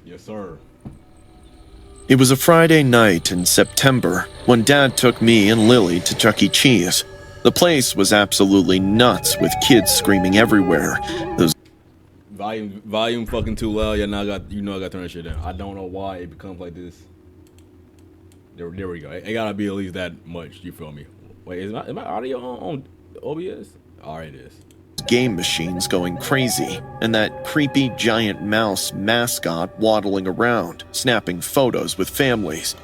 Yes, sir. It was a Friday night in September when Dad took me and Lily to Chuck E. Cheese. The place was absolutely nuts with kids screaming everywhere. Those Volume fucking too loud. Yeah, now I got to turn that shit down. I don't know why it becomes like this. There we go. It gotta be at least that much. You feel me? Wait, is my audio on OBS? Alright, it is. game machines going crazy, and that creepy giant mouse mascot waddling around, snapping photos with families.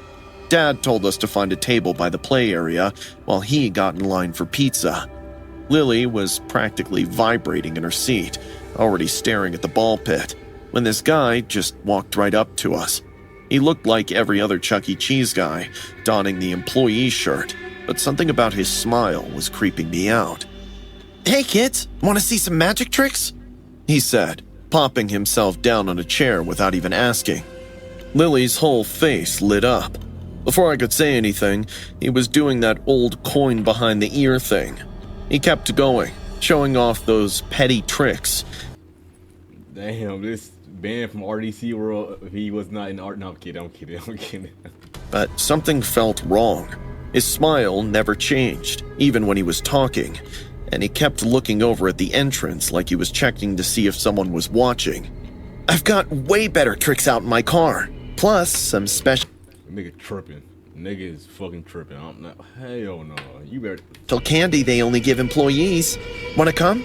Dad told us to find a table by the play area while he got in line for pizza. Lily was practically vibrating in her seat, already staring at the ball pit, when this guy just walked right up to us. He looked like every other Chuck E. Cheese guy, donning the employee shirt, but something about his smile was creeping me out. "Hey kids, want to see some magic tricks?" he said, popping himself down on a chair without even asking. Lily's whole face lit up. Before I could say anything, he was doing that old coin behind the ear thing. He kept going, showing off those petty tricks. Damn, this band from RDC World, if he was not in art. No, I'm kidding. But something felt wrong. His smile never changed, even when he was talking, and he kept looking over at the entrance like he was checking to see if someone was watching. "I've got way better tricks out in my car, plus some special..." Nigga tripping. Nigga is fucking tripping. I'm not. Hell no. You better. "Candy they only give employees. Want to come?"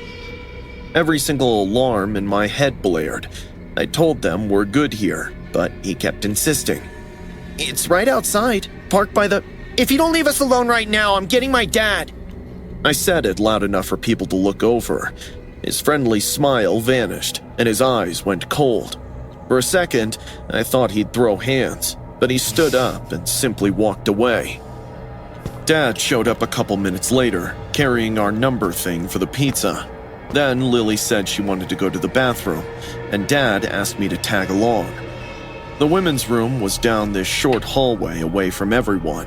Every single alarm in my head blared. I told them we're good here, but he kept insisting. "It's right outside, parked by the..." "If you don't leave us alone right now, I'm getting my dad." I said it loud enough for people to look over. His friendly smile vanished, and his eyes went cold. For a second, I thought he'd throw hands, but he stood up and simply walked away. Dad showed up a couple minutes later, carrying our number thing for the pizza. Then Lily said she wanted to go to the bathroom, and Dad asked me to tag along. The women's room was down this short hallway away from everyone.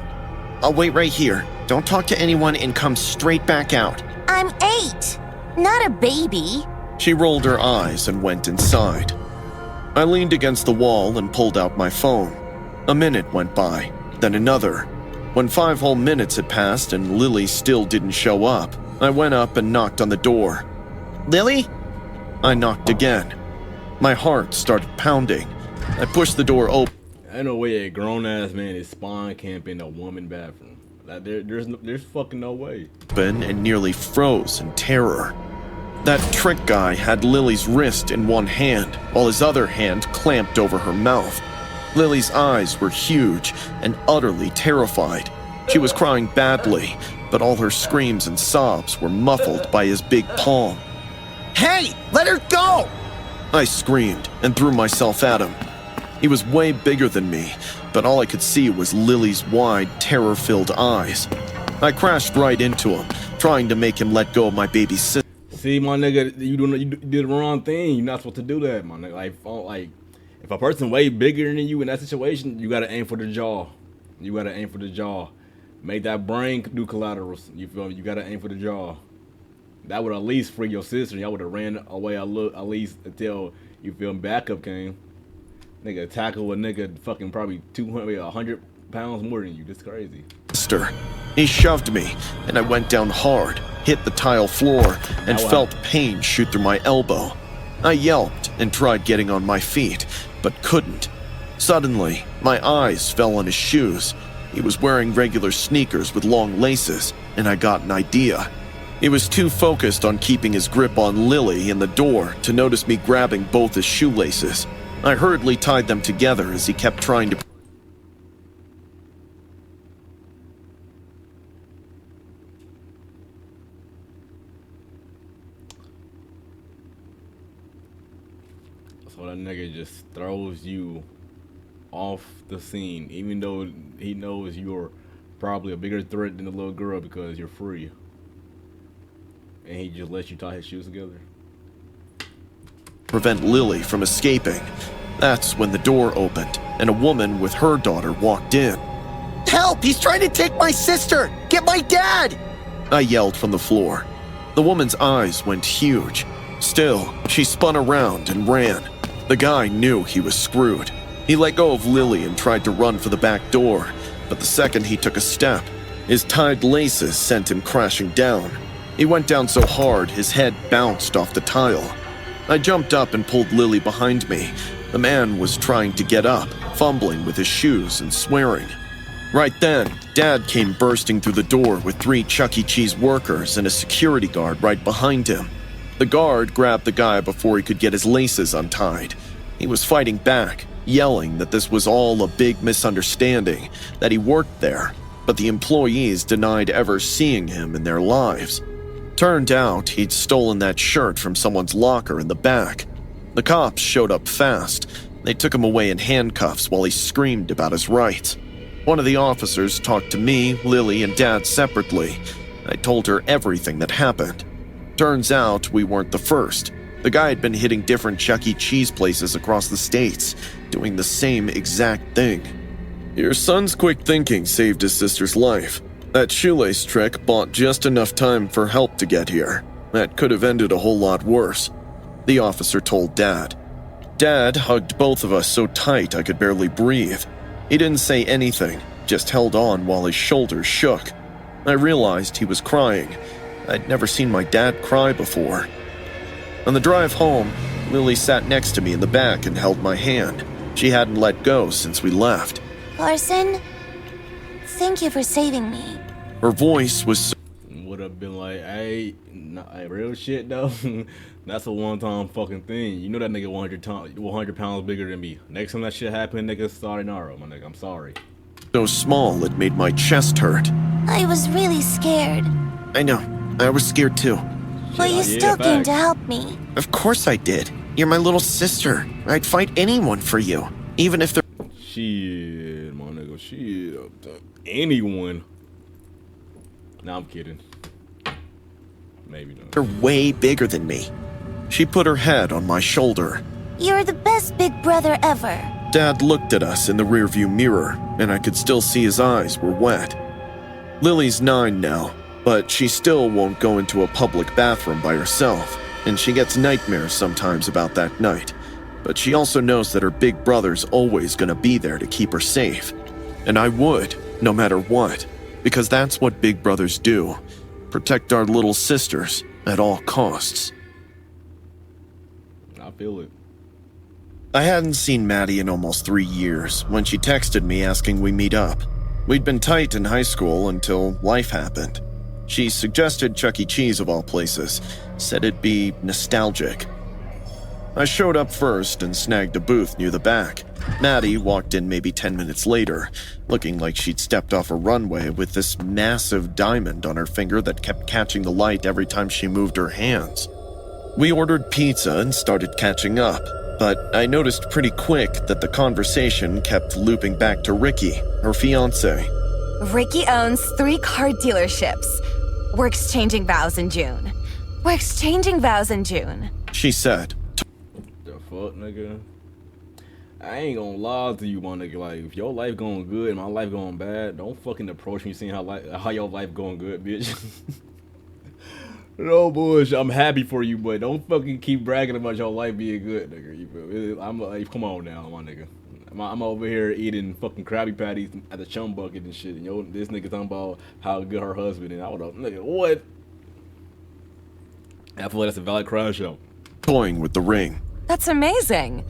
"I'll wait right here. Don't talk to anyone and come straight back out." "I'm 8, not a baby." She rolled her eyes and went inside. I leaned against the wall and pulled out my phone. A minute went by, then another. When 5 whole minutes had passed and Lily still didn't show up, I went up and knocked on the door. "Lily?" I knocked again. My heart started pounding. I pushed the door open. Ain't no way a grown ass man is spawn camping in a woman bathroom. Like there's fucking no way. And nearly froze in terror. That trick guy had Lily's wrist in one hand, while his other hand clamped over her mouth. Lily's eyes were huge and utterly terrified. She was crying badly, but all her screams and sobs were muffled by his big palm. "Hey, let her go!" I screamed and threw myself at him. He was way bigger than me, but all I could see was Lily's wide, terror-filled eyes. I crashed right into him, trying to make him let go of my baby sister. See, my nigga, you did the wrong thing. You're not supposed to do that, my nigga. Like, if a person way bigger than you in that situation, you gotta aim for the jaw. You gotta aim for the jaw. Make that brain do collaterals. You feel me? You gotta aim for the jaw. That would at least free your sister. Y'all would have ran away at least until you feel backup came. Nigga tackle a nigga fucking probably 200, 100 pounds more than you. That's crazy. He shoved me, and I went down hard, hit the tile floor, and felt pain shoot through my elbow. I yelped and tried getting on my feet, but couldn't. Suddenly, my eyes fell on his shoes. He was wearing regular sneakers with long laces, and I got an idea. He was too focused on keeping his grip on Lily and the door to notice me grabbing both his shoelaces. I hurriedly tied them together as he kept trying to... So that nigga just throws you off the scene, even though he knows you're probably a bigger threat than the little girl because you're free. And he just lets you tie his shoes together. Prevent Lily from escaping. That's when the door opened, and a woman with her daughter walked in. "Help! He's trying to take my sister! Get my dad!" I yelled from the floor. The woman's eyes went huge. Still, she spun around and ran. The guy knew he was screwed. He let go of Lily and tried to run for the back door, but the second he took a step, his tied laces sent him crashing down. He went down so hard his head bounced off the tile. I jumped up and pulled Lily behind me. The man was trying to get up, fumbling with his shoes and swearing. Right then, Dad came bursting through the door with 3 Chuck E. Cheese workers and a security guard right behind him. The guard grabbed the guy before he could get his laces untied. He was fighting back, yelling that this was all a big misunderstanding, that he worked there, but the employees denied ever seeing him in their lives. Turned out he'd stolen that shirt from someone's locker in the back. The cops showed up fast. They took him away in handcuffs while he screamed about his rights. One of the officers talked to me, Lily, and Dad separately. I told her everything that happened. Turns out we weren't the first. The guy had been hitting different Chuck E. Cheese places across the states, doing the same exact thing. Your son's quick thinking saved his sister's life. That shoelace trick bought just enough time for help to get here. That could have ended a whole lot worse, the officer told Dad. Dad hugged both of us so tight I could barely breathe. He didn't say anything, just held on while his shoulders shook. I realized he was crying. I'd never seen my dad cry before. On the drive home, Lily sat next to me in the back and held my hand. She hadn't let go since we left. Carson, thank you for saving me. Her voice was so Would have been like, hey, real shit though. That's a one-time fucking thing. You know that nigga 100 pounds bigger than me. Next time that shit happen, nigga, sayonara, my nigga. I'm sorry. small it made my chest hurt. I was really scared. I know, I was scared too. But you still came to help me. Of course I did. You're my little sister. I'd fight anyone for you, even if they're Shit, my nigga, shit. Anyone. Nah, I'm kidding. Maybe not. they're way bigger than me. She put her head on my shoulder. You're the best big brother ever. Dad looked at us in the rearview mirror, and I could still see his eyes were wet. Lily's 9 now, but she still won't go into a public bathroom by herself, and she gets nightmares sometimes about that night. But she also knows that her big brother's always gonna be there to keep her safe. And I would, no matter what, because that's what big brothers do. Protect our little sisters at all costs. I feel it. I hadn't seen Maddie in almost 3 years when she texted me asking we meet up. We'd been tight in high school until life happened. She suggested Chuck E. Cheese of all places, said it'd be nostalgic. I showed up first and snagged a booth near the back. Maddie walked in maybe 10 minutes later, looking like she'd stepped off a runway with this massive diamond on her finger that kept catching the light every time she moved her hands. We ordered pizza and started catching up, but I noticed pretty quick that the conversation kept looping back to Ricky, her fiancé. Ricky owns 3 car dealerships. We're exchanging vows in June. We're exchanging vows in June. She said. The fuck, nigga? I ain't gonna lie to you, my nigga. Like, if your life going good and my life going bad, don't fucking approach me saying how your life going good, bitch. No bullshit. I'm happy for you, but don't fucking keep bragging about your life being good, nigga. You feel me? I'm like, come on now, my nigga. I'm over here eating fucking Krabby Patties at the chum bucket and shit, and this nigga talking about how good her husband is. I would nigga, what? I feel like that's a valid crime show. Toying with the ring. That's amazing.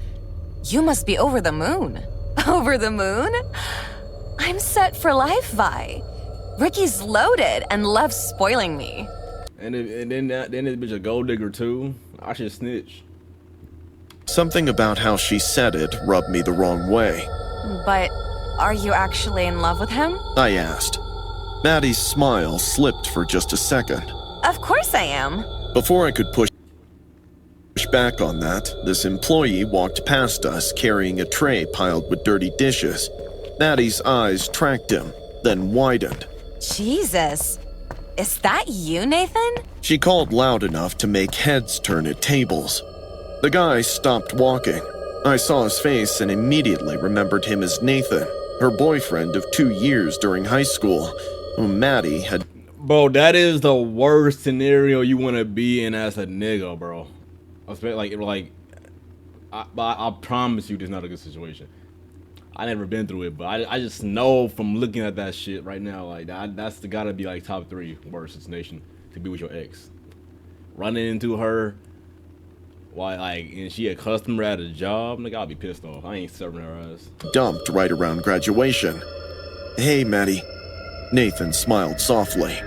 You must be over the moon. Over the moon? I'm set for life, Vi. Ricky's loaded and loves spoiling me. And then this bitch a gold digger too. I should snitch. Something about how she said it rubbed me the wrong way. But are you actually in love with him? I asked. Maddie's smile slipped for just a second. Of course I am. Before I could push back on that, this employee walked past us carrying a tray piled with dirty dishes. Maddie's eyes tracked him, then widened. Jesus. Is that you, Nathan? She called loud enough to make heads turn at tables. The guy stopped walking. I saw his face and immediately remembered him as Nathan, her boyfriend of 2 years during high school, whom Maddie had... Bro, that is the worst scenario you want to be in as a nigga, bro. I promise you, this is not a good situation. I never been through it, but I just know from looking at that shit right now, like that's gotta be like top 3 worst situation to be with your ex. Running into her, why like, and she a customer at a job, nigga, I'll be pissed off. I ain't serving her ass. Dumped right around graduation. Hey, Maddie. Nathan smiled softly.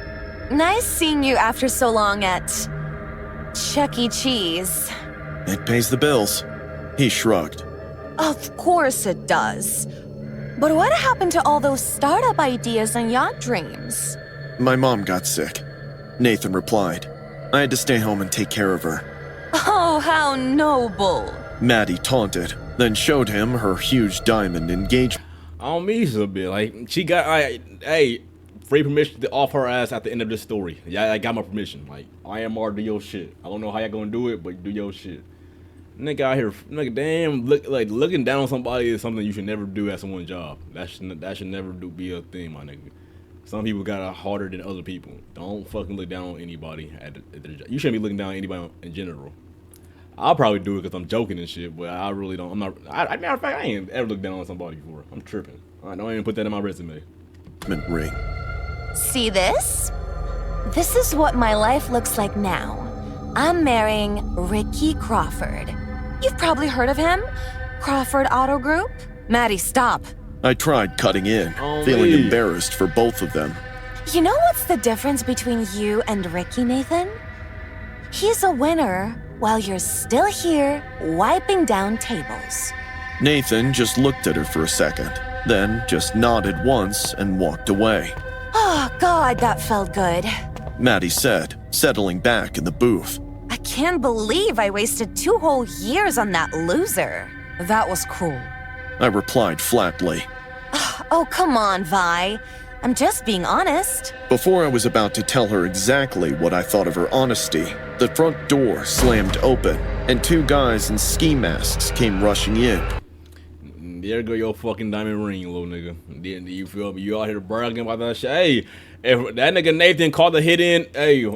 Nice seeing you after so long at Chuck E. Cheese. It pays the bills. He shrugged. Of course it does. But what happened to all those startup ideas and yacht dreams? My mom got sick. Nathan replied. I had to stay home and take care of her. Oh, how noble. Maddie taunted, then showed him her huge diamond engagement. On me a bit, like she got, hey, free permission to off her ass at the end of this story. Yeah, I got my permission. Like, IMR, do your shit. I don't know how y'all gonna do it, but do your shit. Nigga out here, nigga, damn, looking down on somebody is something you should never do at someone's job. That should never be a thing, my nigga. Some people got it harder than other people. Don't fucking look down on anybody at their job. You shouldn't be looking down on anybody in general. I'll probably do it because I'm joking and shit, but I really don't. Matter of fact, I ain't ever looked down on somebody before. I'm tripping. I don't even put that in my resume. Ring. See this? This is what my life looks like now. I'm marrying Ricky Crawford. You've probably heard of him? Crawford Auto Group? Maddie, stop. I tried cutting in, Oh, feeling me. embarrassed for both of them. You know what's the difference between you and Ricky, Nathan? He's a winner while you're still here wiping down tables. Nathan just looked at her for a second, then just nodded once and walked away. Oh, God, that felt good. Maddie said, settling back in the booth. I can't believe I wasted 2 whole years on that loser. That was cruel. I replied flatly. Oh, come on, Vi. I'm just being honest. Before I was about to tell her exactly what I thought of her honesty, the front door slammed open, and 2 guys in ski masks came rushing in. There go your fucking diamond ring, little nigga. Then you feel me? You out here bragging about that shit. Hey, if that nigga Nathan caught the hit in, hey,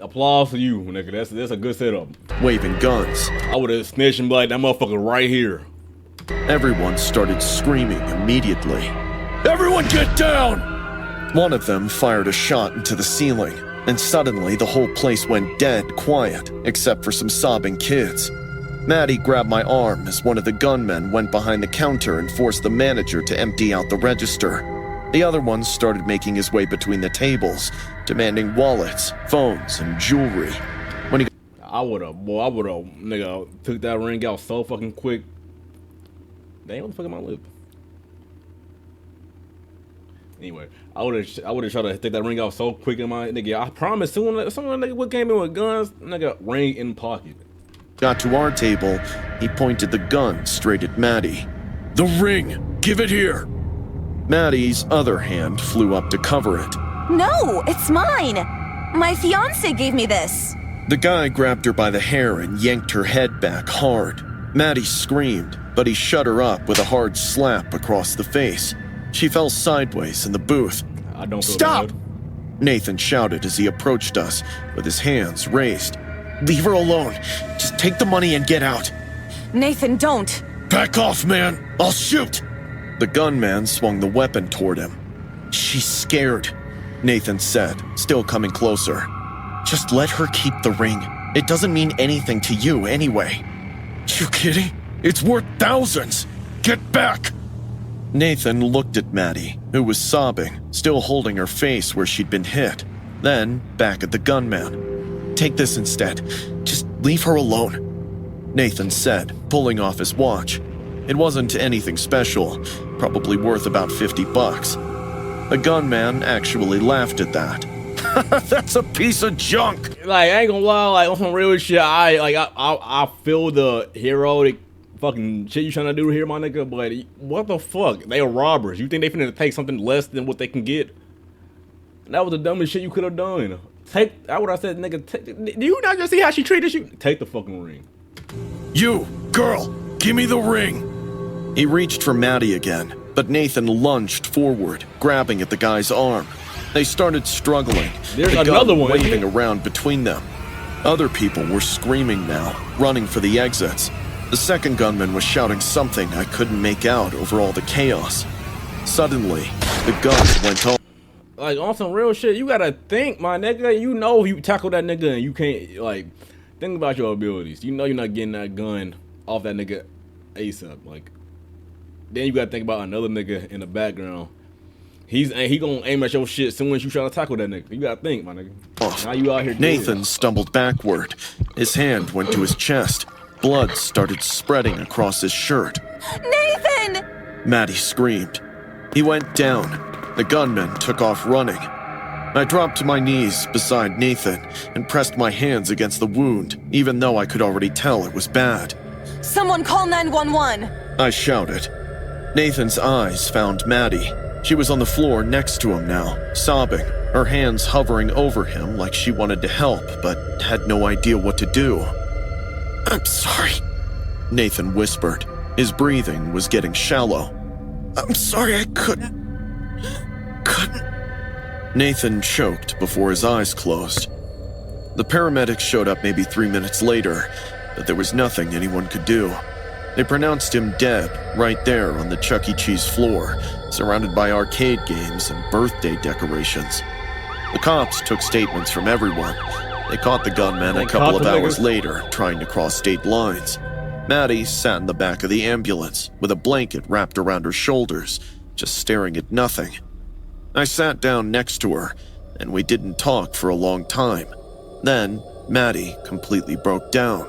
applause to you, nigga. That's a good setup. Waving guns. I would have snitched and be like, that motherfucker right here. Everyone started screaming immediately. Everyone get down! One of them fired a shot into the ceiling, and suddenly the whole place went dead quiet, except for some sobbing kids. Maddie grabbed my arm as one of the gunmen went behind the counter and forced the manager to empty out the register. The other one started making his way between the tables, demanding wallets, phones, and jewelry. I would've, nigga, took that ring out so fucking quick. Damn, what the fuck am I lip? Anyway, I would've tried to take that ring out so quick in my nigga. I promise, someone nigga would came in with guns, nigga, ring in pocket. Got to our table, he pointed the gun straight at Maddie. The ring! Give it here! Maddie's other hand flew up to cover it. No, it's mine. My fiance gave me this. The guy grabbed her by the hair and yanked her head back hard. Maddie screamed, but he shut her up with a hard slap across the face. She fell sideways in the booth. I don't feel Stop! bad. Nathan shouted as he approached us, with his hands raised. Leave her alone. Just take the money and get out. Nathan, don't. Back off, man. I'll shoot. The gunman swung the weapon toward him. She's scared, Nathan said, still coming closer. Just let her keep the ring. It doesn't mean anything to you anyway. You kidding? It's worth thousands. Get back. Nathan looked at Maddie, who was sobbing, still holding her face where she'd been hit. Then back at the gunman. Take this instead. Just leave her alone, Nathan said, pulling off his watch. It wasn't anything special, probably worth about $50. The gunman actually laughed at that. That's a piece of junk. Like, I ain't gonna lie, like, on some real shit, I feel the heroic fucking shit you trying to do here, my nigga, but what the fuck? They are robbers. You think they finna take something less than what they can get? That was the dumbest shit you could have done. That what I said, nigga. Do you not just see how she treated you? Take the fucking ring. You, girl, give me the ring. He reached for Maddie again, but Nathan lunged forward, grabbing at the guy's arm. They started struggling, There's the another gun one, waving yeah. around between them. Other people were screaming now, running for the exits. The second gunman was shouting something I couldn't make out over all the chaos. Suddenly, the gun went off. Like, on some real shit, you gotta think, my nigga. You know you tackle that nigga and you can't, like, think about your abilities. You know you're not getting that gun off that nigga ASAP. Like, then you gotta think about another nigga in the background. He gonna aim at your shit as soon as you try to tackle that nigga. You gotta think, my nigga. Now you out here. Nathan stumbled backward. His hand went to his chest. Blood started spreading across his shirt. Nathan! Maddie screamed. He went down. The gunman took off running. I dropped to my knees beside Nathan and pressed my hands against the wound, even though I could already tell it was bad. Someone call 911! I shouted. Nathan's eyes found Maddie. She was on the floor next to him now, sobbing, her hands hovering over him like she wanted to help, but had no idea what to do. "I'm sorry," Nathan whispered. His breathing was getting shallow. "I'm sorry I couldn't. Nathan choked before his eyes closed. The paramedics showed up maybe 3 minutes later, but there was nothing anyone could do. They pronounced him dead right there on the Chuck E. Cheese floor, surrounded by arcade games and birthday decorations. The cops took statements from everyone. They caught the gunman a couple of hours later, trying to cross state lines. Maddie sat in the back of the ambulance, with a blanket wrapped around her shoulders, just staring at nothing. I sat down next to her, and we didn't talk for a long time. Then, Maddie completely broke down.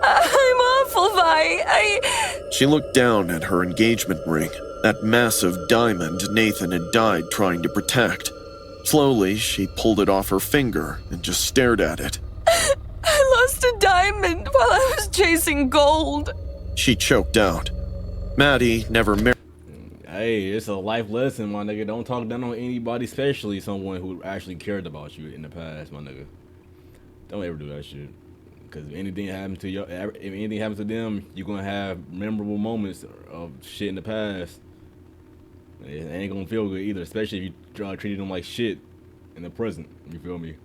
I'm awful, Vi. She looked down at her engagement ring, that massive diamond Nathan had died trying to protect. Slowly, she pulled it off her finger and just stared at it. I lost a diamond while I was chasing gold. She choked out. Maddie never married. Hey, it's a life lesson, my nigga. Don't talk down on anybody, especially someone who actually cared about you in the past, my nigga. Don't ever do that shit. Because if anything happens to them, you're gonna have memorable moments of shit in the past. It ain't gonna feel good either, especially if you try treating them like shit in the present. You feel me?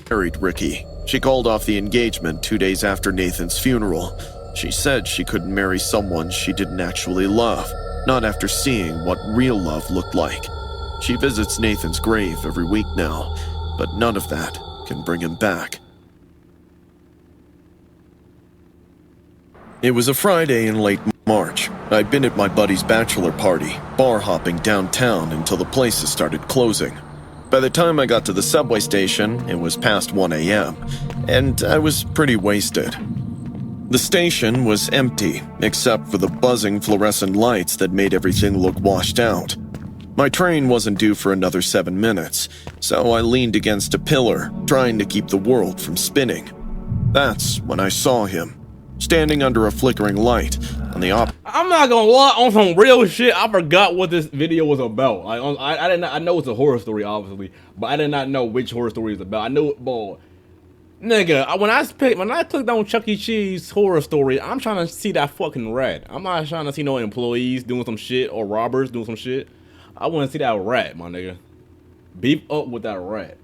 Married Ricky. She called off the engagement 2 days after Nathan's funeral. She said she couldn't marry someone she didn't actually love, not after seeing what real love looked like. She visits Nathan's grave every week now, but none of that can bring him back. It was a Friday in late March. I'd been at my buddy's bachelor party, bar hopping downtown until the places started closing. By the time I got to the subway station, it was past 1 a.m., and I was pretty wasted. The station was empty, except for the buzzing fluorescent lights that made everything look washed out. My train wasn't due for another 7 minutes, so I leaned against a pillar, trying to keep the world from spinning. That's when I saw him, standing under a flickering light on the I'm not gonna lie, on some real shit, I forgot what this video was about. I know it's a horror story, obviously, but I did not know which horror story it's about. I knew it, boy. Nigga, when I clicked on Chuck E. Cheese horror story, I'm trying to see that fucking rat. I'm not trying to see no employees doing some shit or robbers doing some shit. I want to see that rat, my nigga. Beef up with that rat.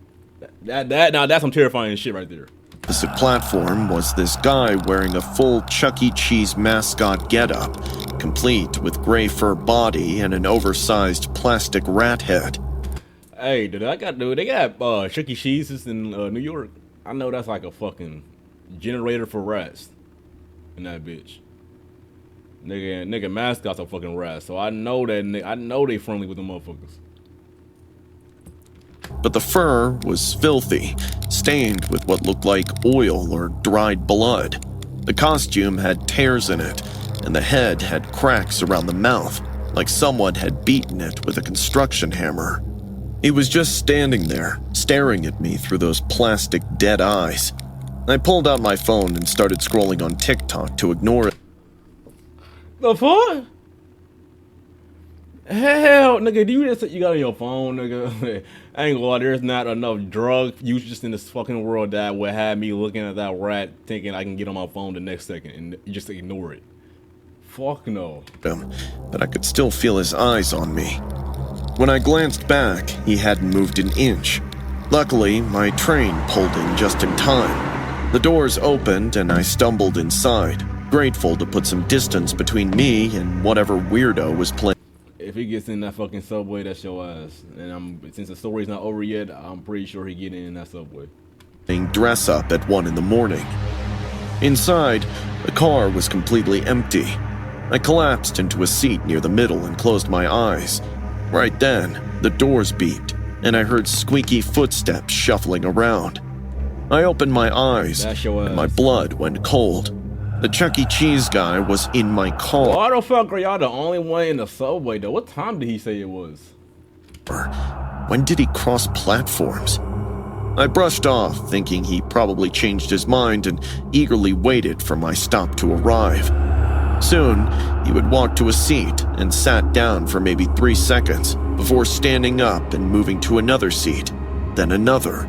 Now that's some terrifying shit right there. Opposite platform was this guy wearing a full Chuck E. Cheese mascot getup, complete with gray fur body and an oversized plastic rat head. Hey, they got Chuck E. Cheese's in New York. I know that's like a fucking generator for rats in that bitch. Nigga mascots are fucking rats, so I know they friendly with the motherfuckers. But the fur was filthy, stained with what looked like oil or dried blood. The costume had tears in it, and the head had cracks around the mouth, like someone had beaten it with a construction hammer. He was just standing there, staring at me through those plastic dead eyes. I pulled out my phone and started scrolling on TikTok to ignore it. The fuck? Hell, nigga, you got on your phone, nigga? I ain't gonna lie, there's not enough drug use just in this fucking world that would have me looking at that rat thinking I can get on my phone the next second and just ignore it. Fuck no. But I could still feel his eyes on me. When I glanced back, he hadn't moved an inch. Luckily, my train pulled in just in time. The doors opened and I stumbled inside, grateful to put some distance between me and whatever weirdo was playing. If he gets in that fucking subway, that's your ass. And since the story's not over yet, I'm pretty sure he getting in that subway. Dress up at 1 in the morning. Inside, the car was completely empty. I collapsed into a seat near the middle and closed my eyes. Right then, the doors beeped, and I heard squeaky footsteps shuffling around. I opened my eyes, and my blood went cold. The Chuck E. Cheese guy was in my car. Why the fuck are y'all the only one in the subway, though? What time did he say it was? When did he cross platforms? I brushed off, thinking he probably changed his mind, and eagerly waited for my stop to arrive. Soon, he would walk to a seat and sat down for maybe 3 seconds before standing up and moving to another seat, then another.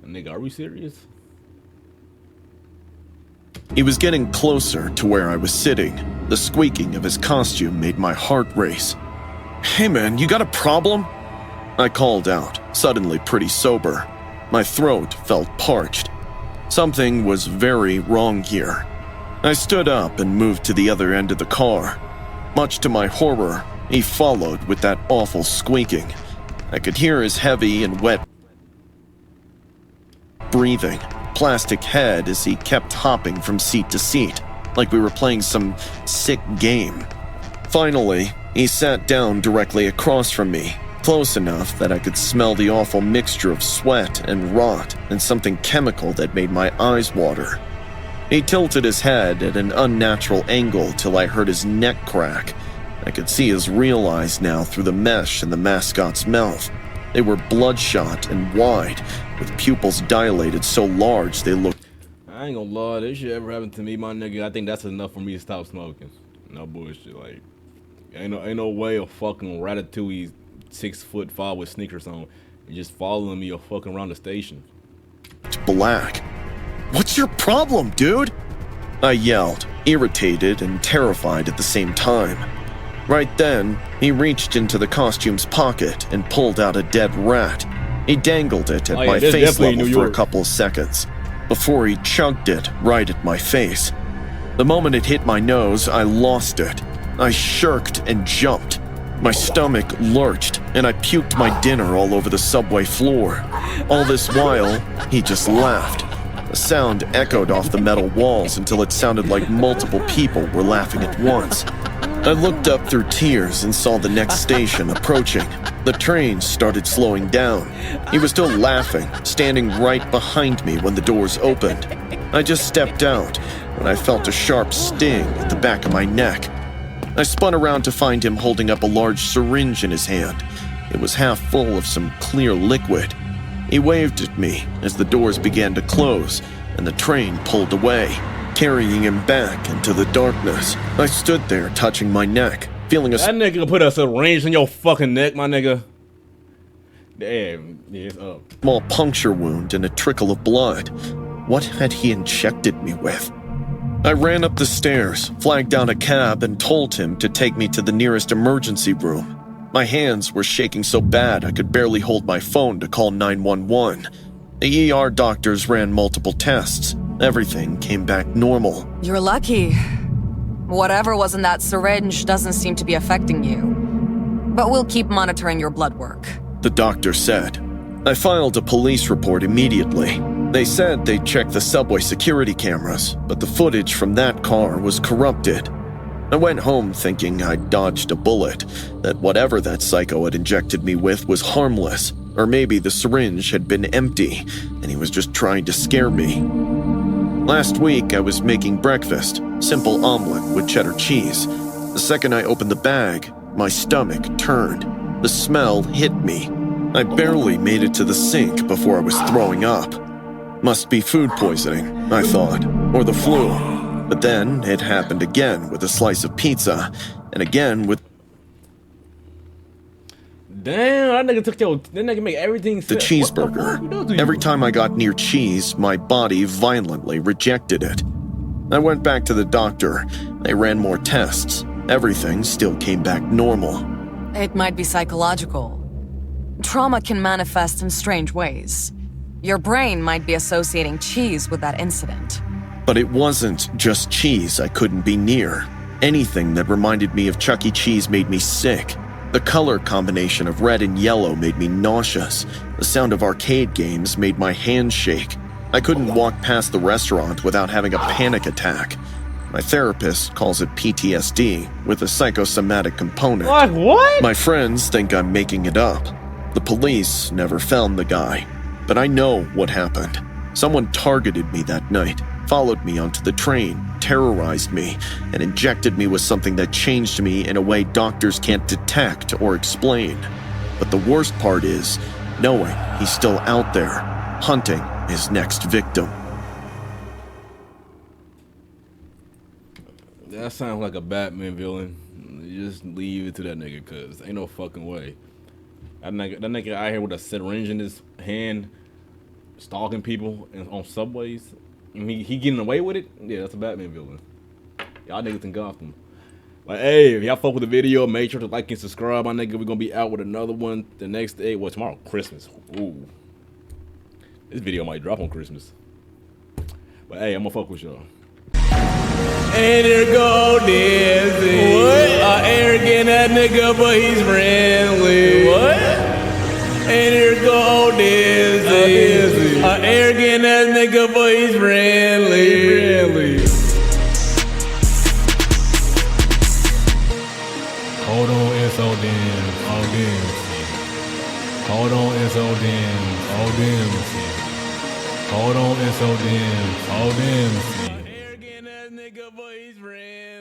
Nigga, are we serious? He was getting closer to where I was sitting. The squeaking of his costume made my heart race. "Hey man, you got a problem?" I called out, suddenly pretty sober. My throat felt parched. Something was very wrong here. I stood up and moved to the other end of the car. Much to my horror, he followed with that awful squeaking. I could hear his heavy and wet breathing, plastic head as he kept hopping from seat to seat, like we were playing some sick game. Finally, he sat down directly across from me, close enough that I could smell the awful mixture of sweat and rot and something chemical that made my eyes water. He tilted his head at an unnatural angle till I heard his neck crack. I could see his real eyes now through the mesh in the mascot's mouth. They were bloodshot and wide, with pupils dilated so large they looked... I ain't gonna lie, this shit ever happened to me, my nigga, I think that's enough for me to stop smoking. No bullshit, like, ain't no way a fucking Ratatouille 6'5" with sneakers on and just following me or fucking around the station. Black. "What's your problem, dude?" I yelled, irritated and terrified at the same time. Right then, he reached into the costume's pocket and pulled out a dead rat. He dangled it at my face level for a couple of seconds, before he chunked it right at my face. The moment it hit my nose, I lost it. I shirked and jumped. My stomach lurched, and I puked my dinner all over the subway floor. All this while, he just laughed. The sound echoed off the metal walls until it sounded like multiple people were laughing at once. I looked up through tears and saw the next station approaching. The train started slowing down. He was still laughing, standing right behind me when the doors opened. I just stepped out when I felt a sharp sting at the back of my neck. I spun around to find him holding up a large syringe in his hand. It was half full of some clear liquid. He waved at me as the doors began to close and the train pulled away, carrying him back into the darkness. I stood there touching my neck, feeling a... That nigga put a syringe in your fucking neck, my nigga. Damn, it's up. Small puncture wound and a trickle of blood. What had he injected me with? I ran up the stairs, flagged down a cab, and told him to take me to the nearest emergency room. My hands were shaking so bad I could barely hold my phone to call 911. The ER doctors ran multiple tests. Everything came back normal. You're lucky. Whatever was in that syringe doesn't seem to be affecting you. But we'll keep monitoring your blood work, the doctor said. I filed a police report immediately. They said they'd checked the subway security cameras, but the footage from that car was corrupted. I went home thinking I'd dodged a bullet, that whatever that psycho had injected me with was harmless, or maybe the syringe had been empty, and he was just trying to scare me. Last week, I was making breakfast, simple omelet with cheddar cheese. The second I opened the bag, my stomach turned. The smell hit me. I barely made it to the sink before I was throwing up. Must be food poisoning, I thought, or the flu. But then it happened again with a slice of pizza, and again with... Damn, that nigga took your... That nigga make everything... The cheeseburger. Every time I got near cheese, my body violently rejected it. I went back to the doctor. They ran more tests. Everything still came back normal. It might be psychological. Trauma can manifest in strange ways. Your brain might be associating cheese with that incident. But it wasn't just cheese I couldn't be near. Anything that reminded me of Chuck E. Cheese made me sick. The color combination of red and yellow made me nauseous. The sound of arcade games made my hands shake. I couldn't walk past the restaurant without having a panic attack. My therapist calls it PTSD, with a psychosomatic component. What? My friends think I'm making it up. The police never found the guy. But I know what happened. Someone targeted me that night, followed me onto the train, terrorized me, and injected me with something that changed me in a way doctors can't detect or explain. But the worst part is knowing he's still out there, hunting his next victim. That sounds like a Batman villain. You just leave it to that nigga, cause ain't no fucking way. That nigga out here with a syringe in his hand, stalking people on subways. I mean, he getting away with it? Yeah, that's a Batman villain. Y'all niggas in Gotham. Like, hey, if y'all fuck with the video, make sure to like and subscribe. My nigga, we're gonna be out with another one the next day. Well, tomorrow, Christmas. Ooh. This video might drop on Christmas. But hey, I'm gonna fuck with y'all. And there go Dizzy. What? Arrogant that nigga, but he's friendly. What? And there go Dizzy. Arrogant that nigga, but he's friendly. Hold on, it's so damn. Oh, damn. Hold on, it's so damn. Oh, damn. Hold on, it's so damn. Oh, damn. Arrogant ass nigga, but he's friendly.